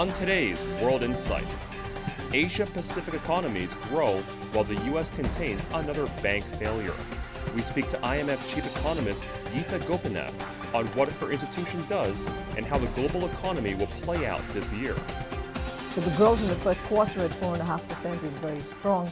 On today's World Insight, Asia-Pacific economies grow while the U.S. contains another bank failure. We speak to IMF chief economist Gita Gopinath on what her institution does and how the global economy will play out this year. So the growth in the first quarter at 4.5% is very strong.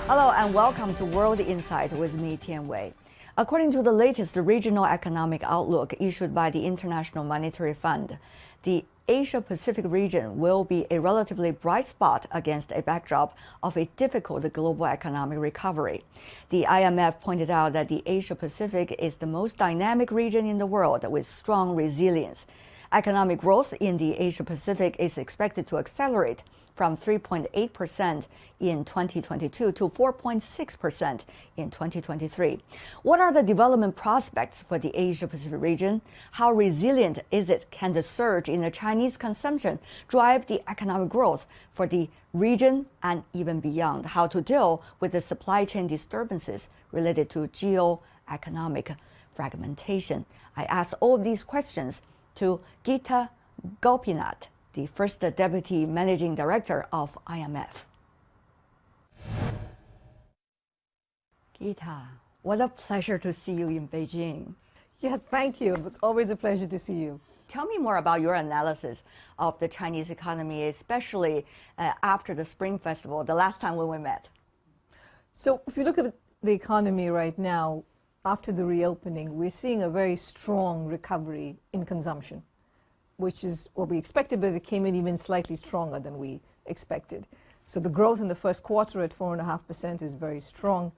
Hello and welcome to World Insight with me, Tian Wei. According to the latest regional economic outlook issued by the International Monetary Fund, the Asia-Pacific region will be a relatively bright spot against a backdrop of a difficult global economic recovery. The IMF pointed out that the Asia-Pacific is the most dynamic region in the world with strong resilience. Economic growth in the Asia-Pacific is expected to accelerate from 3.8% in 2022 to 4.6% in 2023. What are the development prospects for the Asia-Pacific region? How resilient is it? Can the surge in the Chinese consumption drive the economic growth for the region and even beyond? How to deal with the supply chain disturbances related to geo-economic fragmentation? I ask all of these questions to Gita Gopinath, the first Deputy Managing Director of IMF. Gita, what a pleasure to see you in Beijing. Yes, thank you. It's always a pleasure to see you. Tell me more about your analysis of the Chinese economy, especially after the Spring Festival, the last time when we met. So if you look at the economy right now, after the reopening, we're seeing a very strong recovery in consumption, which is what we expected, but it came in even slightly stronger than we expected. So the growth in the first quarter at 4.5% is very strong.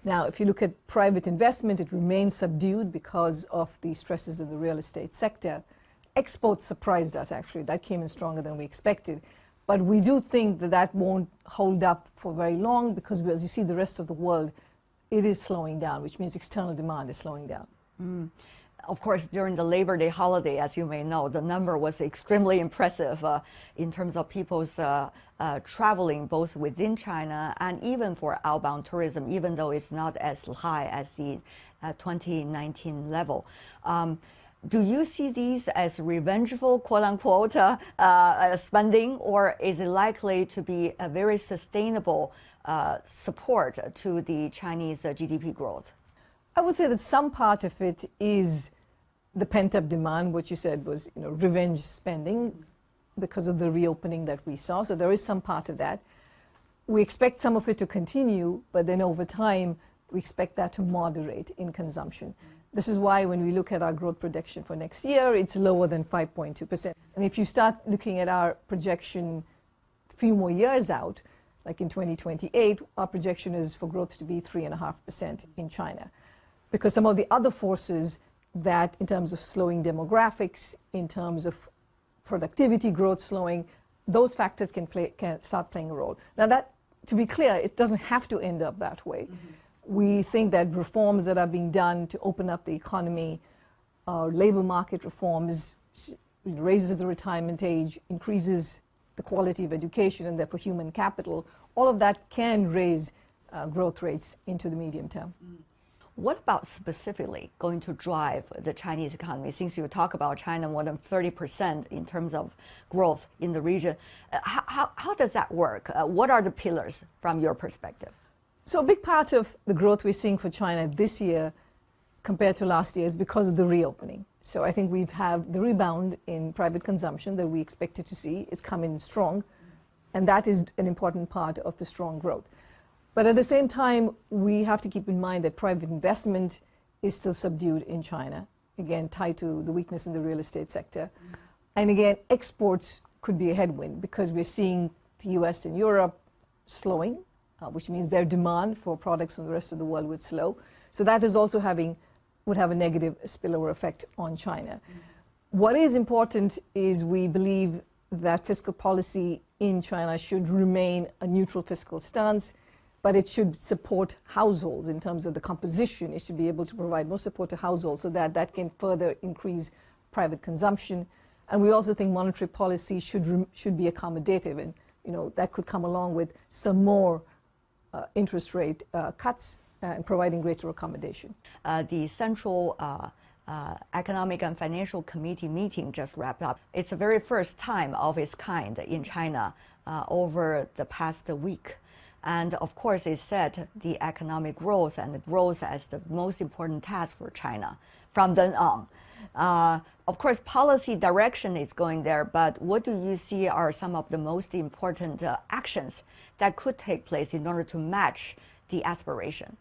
Now, if you look at private investment, it remains subdued because of the stresses in the real estate sector. Exports surprised us, actually. That came in stronger than we expected. But we do think that that won't hold up for very long because, as you see, the rest of the world, it is slowing down, which means external demand is slowing down. Of course, during the Labor Day holiday, as you may know, the number was extremely impressive in terms of people's traveling both within China and even for outbound tourism, even though it's not as high as the 2019 level. Do you see these as revengeful, quote-unquote, spending, or is it likely to be a very sustainable support to the Chinese GDP growth? I would say that some part of it is the pent-up demand, what you said was, revenge spending because of the reopening that we saw. So there is some part of that. We expect some of it to continue, but then over time, we expect that to moderate in consumption. This is why when we look at our growth projection for next year, it's lower than 5.2%. And if you start looking at our projection a few more years out, like in 2028, our projection is for growth to be 3.5% in China. Because some of the other forces that, in terms of slowing demographics, in terms of productivity growth slowing, those factors can start playing a role. Now that, to be clear, it doesn't have to end up that way. We think that reforms that are being done to open up the economy, labor market reforms, raises the retirement age, increases the quality of education and therefore human capital, all of that can raise growth rates into the medium term. What about specifically going to drive the Chinese economy? Since you talk about China more than 30% in terms of growth in the region, how does that work? What are the pillars from your perspective? So a big part of the growth we're seeing for China this year compared to last year is because of the reopening. So I think we've had the rebound in private consumption that we expected to see. It's come in strong, and that is an important part of the strong growth. But at the same time, we have to keep in mind that private investment is still subdued in China, again, tied to the weakness in the real estate sector. And again, exports could be a headwind because we're seeing the US and Europe slowing, which means their demand for products from the rest of the world would slow. So that is also would have a negative spillover effect on China. What is important is we believe that fiscal policy in China should remain a neutral fiscal stance, but it should support households in terms of the composition. It should be able to provide more support to households so that that can further increase private consumption. And we also think monetary policy should be accommodative, and that could come along with some more interest rate cuts and providing greater accommodation. The Central Economic and Financial Committee meeting just wrapped up. It's the very first time of its kind in China over the past week. And of course, it set the economic growth and the growth as the most important task for China from then on. Of course, policy direction is going there, but what do you see are some of the most important actions that could take place in order to match the aspiration?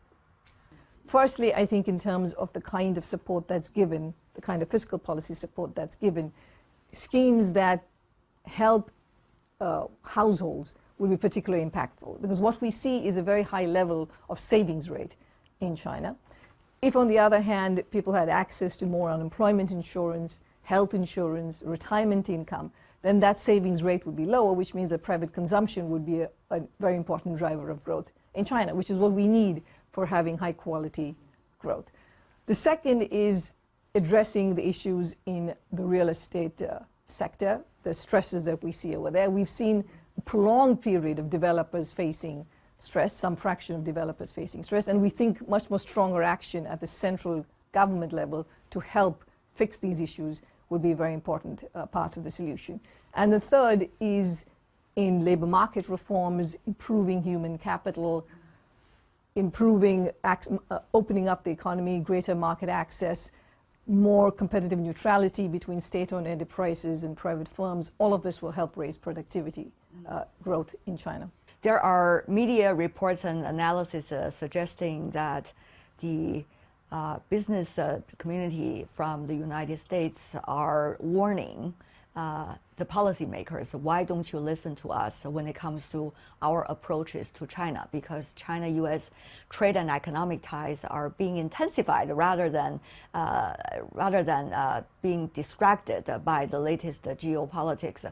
Firstly, I think in terms of the kind of support that's given, the kind of fiscal policy support that's given, schemes that help households will be particularly impactful, because what we see is a very high level of savings rate in China. If, on the other hand, people had access to more unemployment insurance, health insurance, retirement income, then that savings rate would be lower, which means that private consumption would be a very important driver of growth in China, which is what we need for having high quality growth. The second is addressing the issues in the real estate sector, the stresses that we see over there. We've seen a prolonged period of developers facing stress, some fraction of developers facing stress, and we think much more stronger action at the central government level to help fix these issues would be a very important part of the solution. And the third is in labor market reforms, improving human capital, improving, opening up the economy, greater market access, more competitive neutrality between state-owned enterprises and private firms. All of this will help raise productivity growth in China. There are media reports and analysis suggesting that the business community from the United States are warning the policymakers, why don't you listen to us when it comes to our approaches to China? Because China-U.S. trade and economic ties are being intensified rather than being distracted by the latest geopolitics.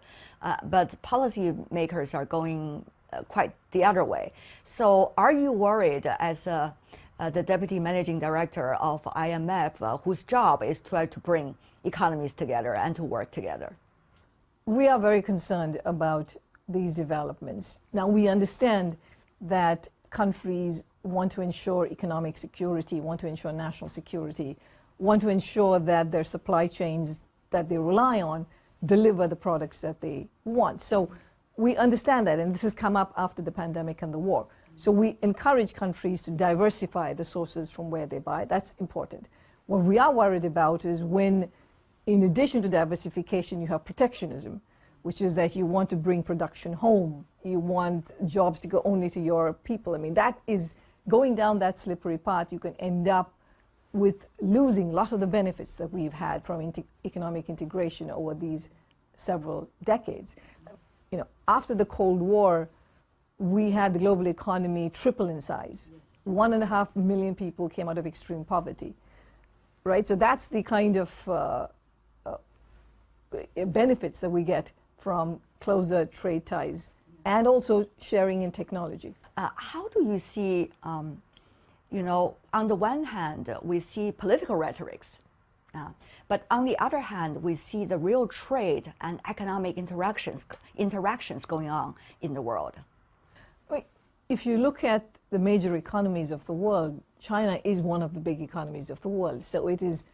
But policymakers are going quite the other way. So are you worried as the Deputy Managing Director of IMF, whose job is to try to bring economies together and to work together? We are very concerned about these developments. Now, we understand that countries want to ensure economic security, want to ensure national security, want to ensure that their supply chains that they rely on deliver the products that they want. So we understand that, and this has come up after the pandemic and the war. So we encourage countries to diversify the sources from where they buy. That's important. What we are worried about is when, in addition to diversification, you have protectionism, which is that you want to bring production home. You want jobs to go only to your people. I mean, that is going down that slippery path. You can end up with losing a lot of the benefits that we've had from economic integration over these several decades. You know, after the Cold War, we had the global economy triple in size. 1.5 million people came out of extreme poverty, right? So that's the kind of benefits that we get from closer trade ties and also sharing in technology. How do you see, you know, on the one hand, we see political rhetorics, but on the other hand, we see the real trade and economic interactions going on in the world. If you look at the major economies of the world, China is one of the big economies of the world. So it is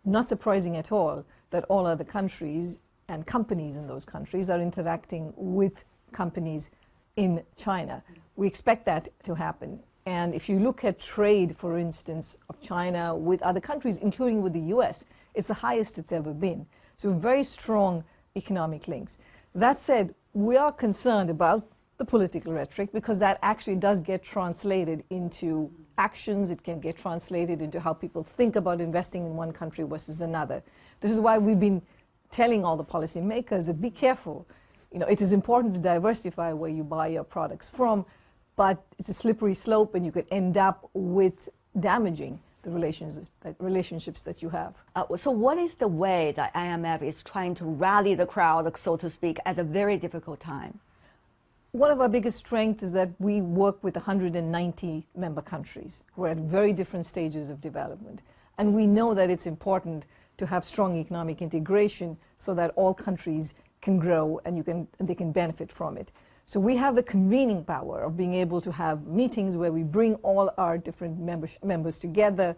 not surprising at all that all other countries and companies in those countries are interacting with companies in China. We expect that to happen. And if you look at trade, for instance, of China with other countries, including with the US, it's the highest it's ever been. So very strong economic links. That said, we are concerned about the political rhetoric because that actually does get translated into actions. It can get translated into how people think about investing in one country versus another. This is why we've been telling all the policymakers that be careful. You know, it is important to diversify where you buy your products from, but it's a slippery slope and you could end up with damaging the relationships that you have. So what is the way that IMF is trying to rally the crowd, so to speak, at a very difficult time? One of our biggest strengths is that we work with 190 member countries. We're at very different stages of development. And we know that it's important to have strong economic integration so that all countries can grow and they can benefit from it. So we have the convening power of being able to have meetings where we bring all our different members together,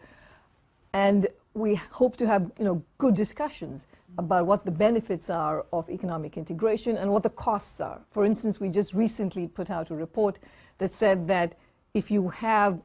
and we hope to have good discussions about what the benefits are of economic integration and what the costs are. For instance, we just recently put out a report that said that if you have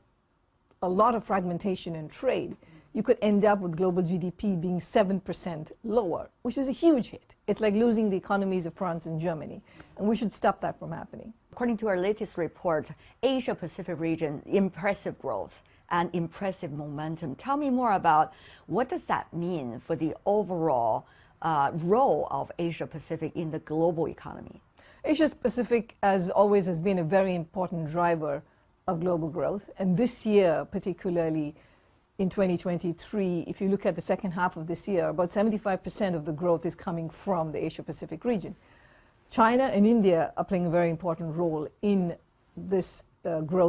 a lot of fragmentation in trade, you could end up with global GDP being 7% lower, which is a huge hit. It's like losing the economies of France and Germany, and we should stop that from happening. According to our latest report, Asia-Pacific region, impressive growth and impressive momentum. Tell me more about what does that mean for the overall role of Asia-Pacific in the global economy? Asia-Pacific, as always, has been a very important driver of global growth, and this year particularly, in 2023, if you look at the second half of this year, about 75% of the growth is coming from the Asia-Pacific region. China and India are playing a very important role in this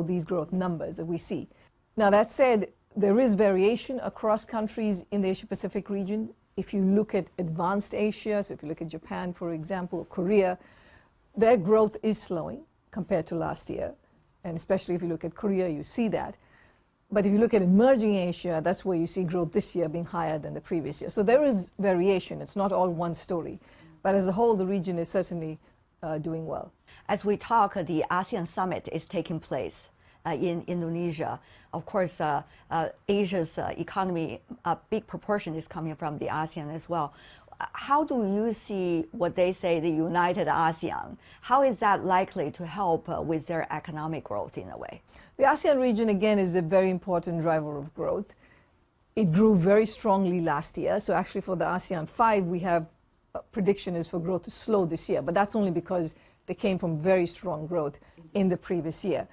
these growth numbers that we see. Now, that said, there is variation across countries in the Asia-Pacific region. If you look at advanced Asia, so if you look at Japan, for example, or Korea, their growth is slowing compared to last year. And especially if you look at Korea, you see that. But if you look at emerging Asia, that's where you see growth this year being higher than the previous year. So there is variation. It's not all one story. But as a whole, the region is certainly doing well. As we talk, the ASEAN summit is taking place in Indonesia. Of course, Asia's economy, a big proportion is coming from the ASEAN as well. How do you see what they say, the united ASEAN? How is that likely to help with their economic growth in a way? The ASEAN region, again, is a very important driver of growth. It grew very strongly last year. So actually for the ASEAN 5, we have a prediction is for growth to slow this year. But that's only because they came from very strong growth in the previous year.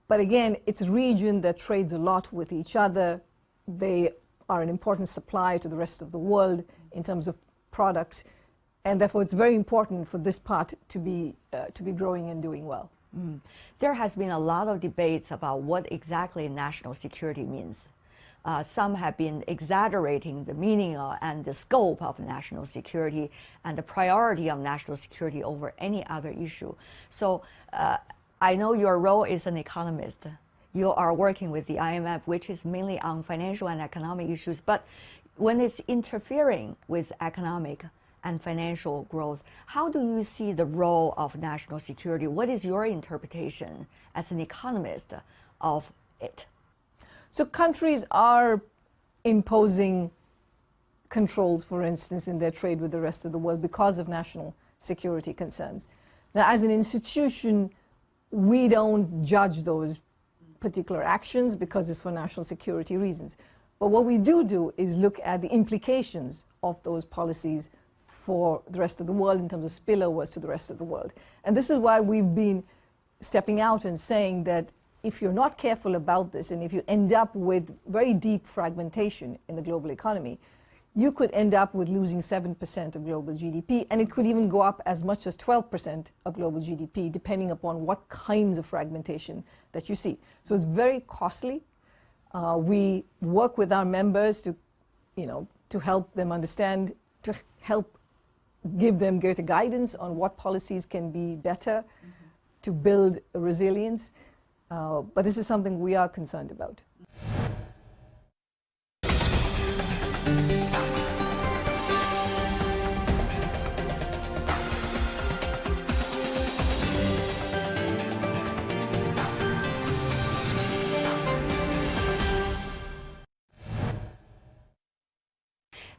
But again, it's a region that trades a lot with each other. They are an important supplier to the rest of the world in terms of products. And therefore, it's very important for this part to be growing and doing well. There has been a lot of debates about what exactly national security means. Some have been exaggerating the meaning and the scope of national security and the priority of national security over any other issue. So I know your role is an economist. You are working with the IMF, which is mainly on financial and economic issues. But when it's interfering with economic and financial growth, how do you see the role of national security? What is your interpretation as an economist of it? So countries are imposing controls, for instance, in their trade with the rest of the world because of national security concerns. Now, as an institution, we don't judge those particular actions because it's for national security reasons. But what we do is look at the implications of those policies for the rest of the world in terms of spillovers to the rest of the world. And this is why we've been stepping out and saying that if you're not careful about this, and if you end up with very deep fragmentation in the global economy, you could end up with losing 7% of global GDP, and it could even go up as much as 12% of global GDP, depending upon what kinds of fragmentation that you see. So it's very costly. We work with our members to help them understand, to help give them greater guidance on what policies can be better to build resilience. But this is something we are concerned about.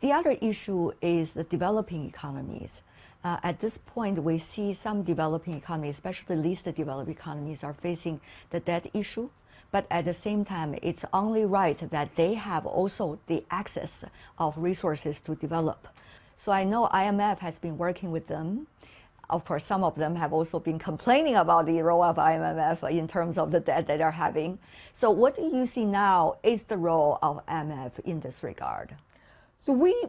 The other issue is the developing economies. At this point, we see some developing economies, especially least developed economies, are facing the debt issue. But at the same time, it's only right that they have also the access of resources to develop. So I know IMF has been working with them. Of course, some of them have also been complaining about the role of IMF in terms of the debt that they're having. So what do you see now is the role of IMF in this regard? So we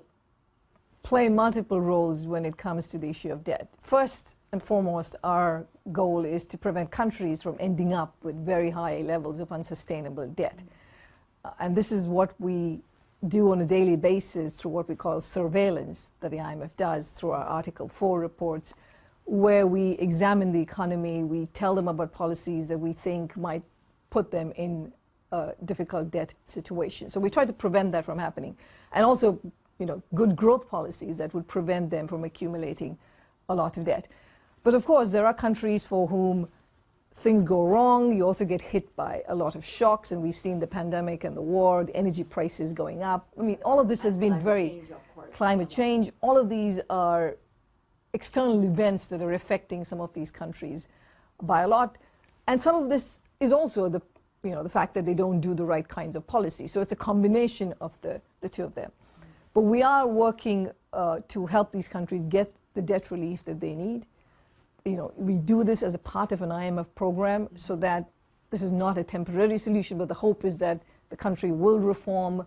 play multiple roles when it comes to the issue of debt. First and foremost, our goal is to prevent countries from ending up with very high levels of unsustainable debt. And this is what we do on a daily basis through what we call surveillance that the IMF does through our Article 4 reports. where we examine the economy, we tell them about policies that we think might put them in a difficult debt situation. So we try to prevent that from happening. And also, good growth policies that would prevent them from accumulating a lot of debt. But of course, there are countries for whom things go wrong. You also get hit by a lot of shocks, and we've seen the pandemic and the war, the energy prices going up. I mean, all of this has been climate change. All of these are external events that are affecting some of these countries by a lot. And some of this is also the fact that they don't do the right kinds of policy. So it's a combination of the two of them. But we are working to help these countries get the debt relief that they need. We do this as a part of an IMF program so that this is not a temporary solution, but the hope is that the country will reform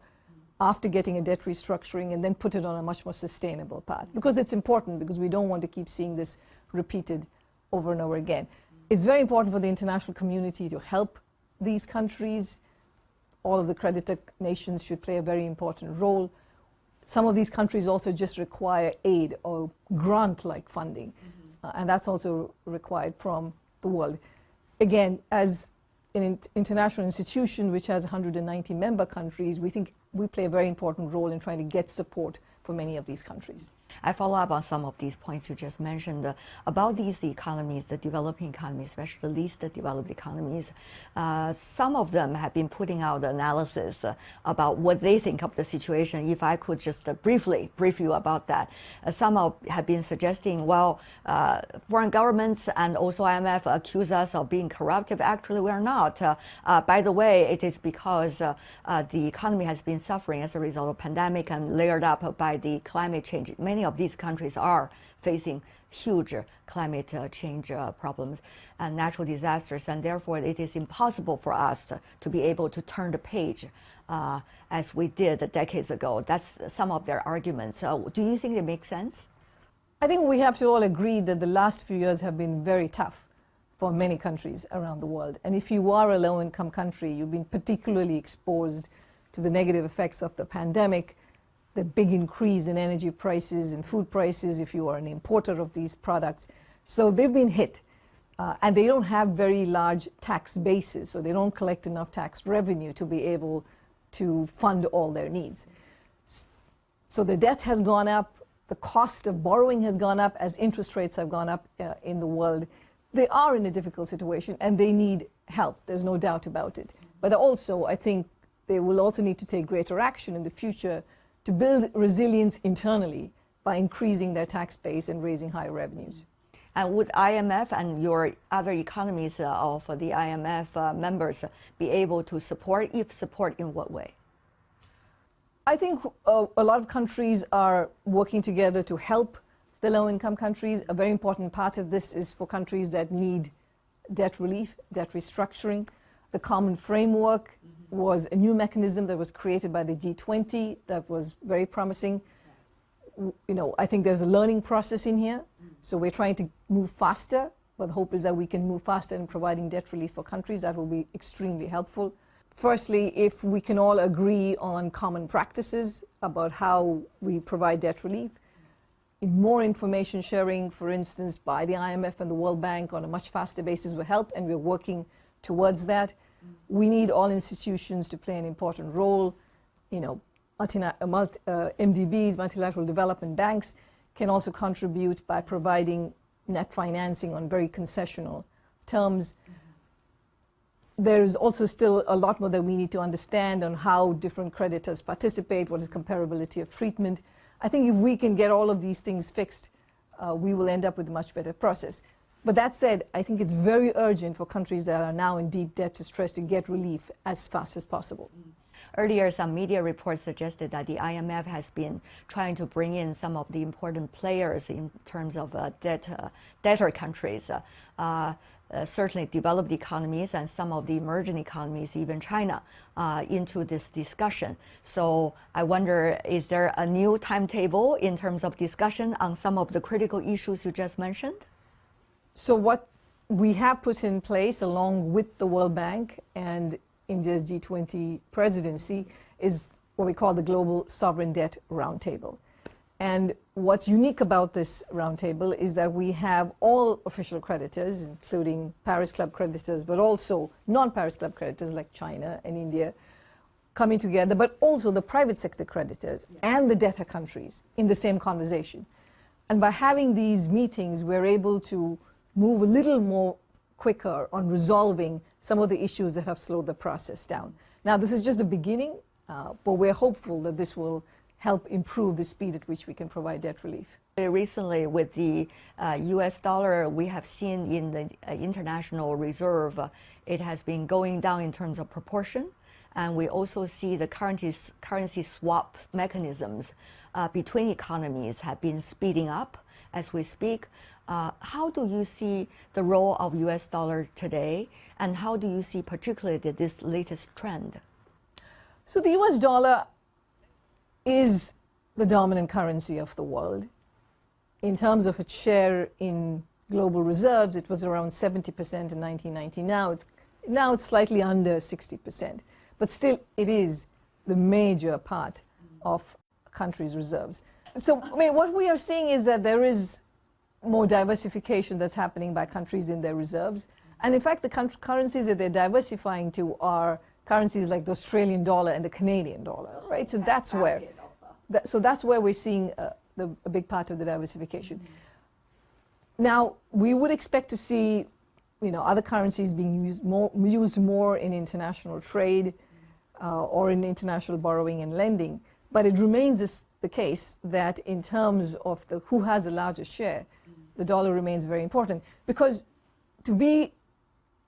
after getting a debt restructuring and then put it on a much more sustainable path. Because it's important, because we don't want to keep seeing this repeated over and over again. It's very important for the international community to help these countries. All of the creditor nations should play a very important role. Some of these countries also just require aid or grant-like funding. And that's also required from the world. Again, as an international institution which has 190 member countries, we think we play a very important role in trying to get support for many of these countries. I follow up on some of these points you just mentioned about these economies, the developing economies, especially the least developed economies. Some of them have been putting out analysis about what they think of the situation. If I could just briefly brief you about that. Some have been suggesting, well, foreign governments and also IMF accuse us of being corruptive. Actually, we are not. By the way, it is because the economy has been suffering as a result of pandemic and layered up by the climate change. Many of these countries are facing huge climate change problems and natural disasters, and therefore it is impossible for us to be able to turn the page as we did decades ago. That's some of their arguments. Do you think it makes sense? I think we have to all agree that the last few years have been very tough for many countries around the world. And if you are a low-income country, you've been particularly exposed to the negative effects of the pandemic, the big increase in energy prices and food prices if you are an importer of these products. So they've been hit. And they don't have very large tax bases, so they don't collect enough tax revenue to be able to fund all their needs. So the debt has gone up, the cost of borrowing has gone up as interest rates have gone up in the world. They are in a difficult situation and they need help, there's no doubt about it. But also, I think they will also need to take greater action in the future to build resilience internally by increasing their tax base and raising higher revenues. And would IMF and your other economies of the IMF members be able to support? If support, in what way? I think a lot of countries are working together to help the low-income countries. A very important part of this is for countries that need debt relief, debt restructuring. The common framework was a new mechanism that was created by the G20 that was very promising. I think there's a learning process in here. So we're trying to move faster, but the hope is that we can move faster in providing debt relief for countries. That will be extremely helpful. Firstly, if we can all agree on common practices about how we provide debt relief, more information sharing, for instance, by the IMF and the World Bank on a much faster basis will help, and we're working towards that. We need all institutions to play an important role. MDBs, multilateral development banks, can also contribute by providing net financing on very concessional terms. There's also still a lot more that we need to understand on how different creditors participate, what is comparability of treatment. I think if we can get all of these things fixed, we will end up with a much better process. But that said, I think it's very urgent for countries that are now in deep debt to stress to get relief as fast as possible. Earlier, some media reports suggested that the IMF has been trying to bring in some of the important players in terms of debtor countries, certainly developed economies and some of the emerging economies, even China, into this discussion. So I wonder, is there a new timetable in terms of discussion on some of the critical issues you just mentioned? So what we have put in place, along with the World Bank and India's G20 presidency, is what we call the Global Sovereign Debt Roundtable. And what's unique about this roundtable is that we have all official creditors, including Paris Club creditors, but also non-Paris Club creditors like China and India, coming together, but also the private sector creditors and the debtor countries in the same conversation. And by having these meetings, we're able to move a little more quicker on resolving some of the issues that have slowed the process down. Now, this is just the beginning, but we're hopeful that this will help improve the speed at which we can provide debt relief. Recently, with the US dollar, we have seen in the international reserve, it has been going down in terms of proportion. And we also see the currency swap mechanisms between economies have been speeding up as we speak. How do you see the role of US dollar today? And how do you see particularly this latest trend? So the US dollar is the dominant currency of the world. In terms of its share in global reserves, it was around 70% in 1990. Now it's slightly under 60%. But still, it is the major part of a country's reserves. So, I mean, what we are seeing is that there is more diversification that's happening by countries in their reserves. And in fact, the currencies that they're diversifying to are currencies like the Australian dollar and the Canadian dollar, right? So that's where, that's where we're seeing a big part of the diversification. Now, we would expect to see, you know, other currencies being used more in international trade or in international borrowing and lending. But it remains the case that in terms of who has the largest share, the dollar remains very important. Because to be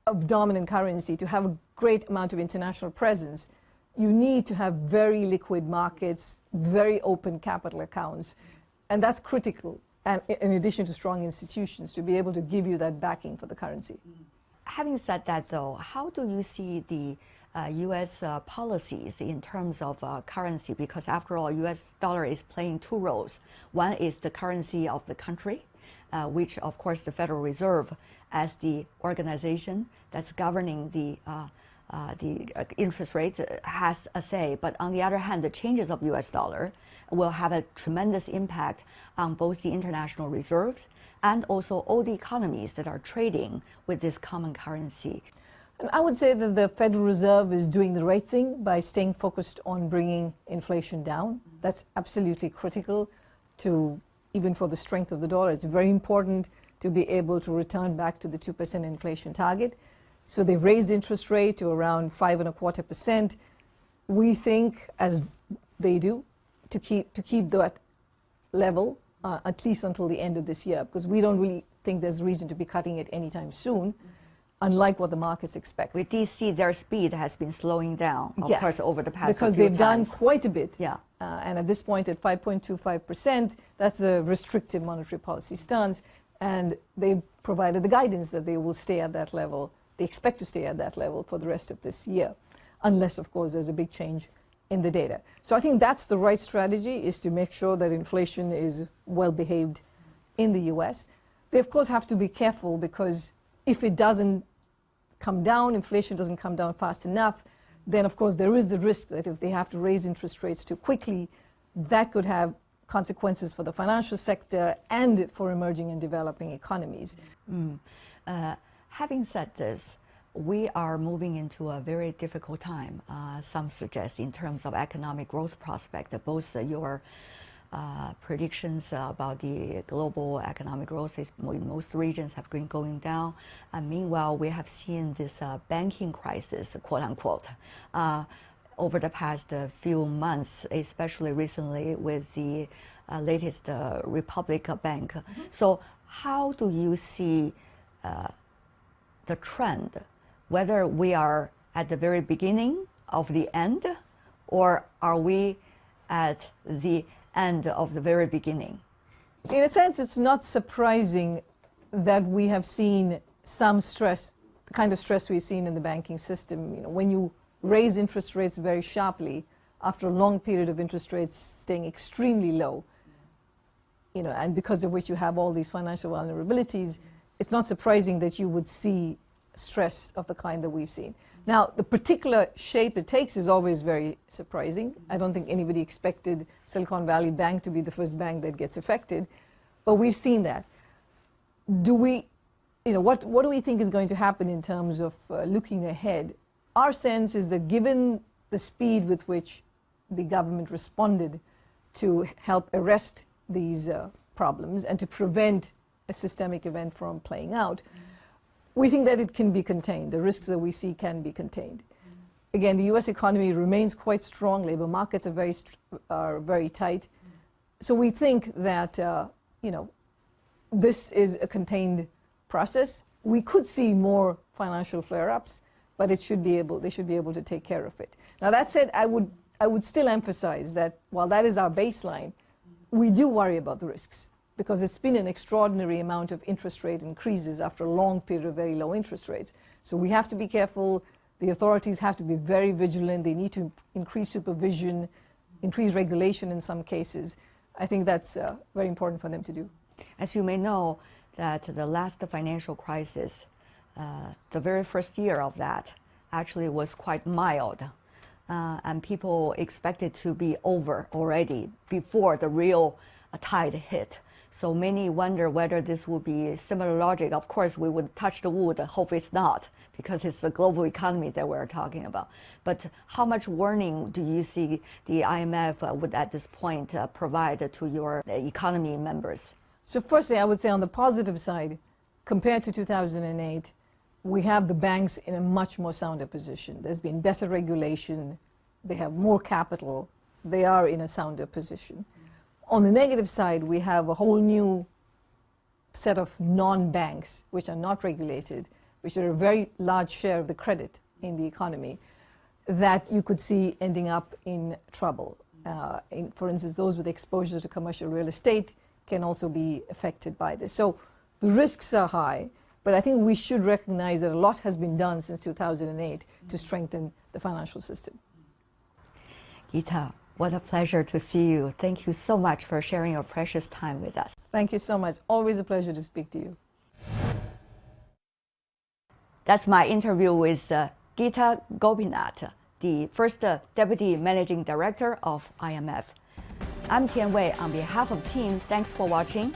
a dominant currency, to have a great amount of international presence, you need to have very liquid markets, very open capital accounts. And that's critical, and in addition to strong institutions, to be able to give you that backing for the currency. Having said that, though, how do you see the U.S. Policies in terms of currency? Because after all, U.S. dollar is playing two roles. One is the currency of the country, which, of course, the Federal Reserve, as the organization that's governing the interest rates, has a say. But on the other hand, the changes of U.S. dollar will have a tremendous impact on both the international reserves and also all the economies that are trading with this common currency. And I would say that the Federal Reserve is doing the right thing by staying focused on bringing inflation down. That's absolutely critical to, even for the strength of the dollar. It's very important to be able to return back to the 2% inflation target. So they've raised interest rate to around 5.25%. We think, as they do, to keep that level at least until the end of this year, because we don't really think there's reason to be cutting it anytime soon, unlike what the markets expect. We did see their speed has been slowing down, of course, over the past because few they've times. done quite a bit. Yeah. And at this point, at 5.25%, that's a restrictive monetary policy stance, and they provided the guidance that they will stay at that level. They expect to stay at that level for the rest of this year, unless, of course, there's a big change in the data. So I think that's the right strategy, is to make sure that inflation is well behaved in the US. They, of course, have to be careful, because if it doesn't come down, inflation doesn't come down fast enough, then, of course, there is the risk that if they have to raise interest rates too quickly, that could have consequences for the financial sector and for emerging and developing economies. Having said this, we are moving into a very difficult time, some suggest, in terms of economic growth prospect. Both your predictions about the global economic growth in most regions have been going down. And meanwhile, we have seen this banking crisis, quote unquote, over the past few months, especially recently with the latest Republic Bank. So how do you see the trend, whether we are at the very beginning of the end, or are we at the end of the very beginning? In a sense, it's not surprising that we have seen some stress, the kind of stress we've seen in the banking system. You know, when you raise interest rates very sharply after a long period of interest rates staying extremely low, you know, and because of which you have all these financial vulnerabilities, it's not surprising that you would see stress of the kind that we've seen. Now, the particular shape it takes is always very surprising. I don't think anybody expected Silicon Valley Bank to be the first bank that gets affected, but we've seen that. What do we think is going to happen in terms of looking ahead? Our sense is that given the speed with which the government responded to help arrest these problems and to prevent a systemic event from playing out, we think that it can be contained. The risks that we see can be contained. Again, the U.S. economy remains quite strong. Labor markets are very tight. So we think that this is a contained process. We could see more financial flare-ups, but they should be able to take care of it. Now, that said, I would still emphasize that while that is our baseline, we do worry about the risks, because it's been an extraordinary amount of interest rate increases after a long period of very low interest rates. So we have to be careful. The authorities have to be very vigilant. They need to increase supervision, increase regulation in some cases. I think that's very important for them to do. As you may know, that the last financial crisis, the very first year of that actually was quite mild. And people expected to be over already before the real tide hit. So many wonder whether this will be similar logic. Of course, we would touch the wood, hope it's not, because it's the global economy that we're talking about. But how much warning do you see the IMF would at this point provide to your economy members? So firstly, I would say on the positive side, compared to 2008, we have the banks in a much more sounder position. There's been better regulation. They have more capital. They are in a sounder position. On the negative side, we have a whole new set of non-banks, which are not regulated, which are a very large share of the credit in the economy, that you could see ending up in trouble. For instance, those with exposure to commercial real estate can also be affected by this. So the risks are high, but I think we should recognize that a lot has been done since 2008 to strengthen the financial system. Gita, what a pleasure to see you. Thank you so much for sharing your precious time with us. Thank you so much. Always a pleasure to speak to you. That's my interview with Gita Gopinath, the first Deputy Managing Director of IMF. I'm Tian Wei. On behalf of the team, thanks for watching.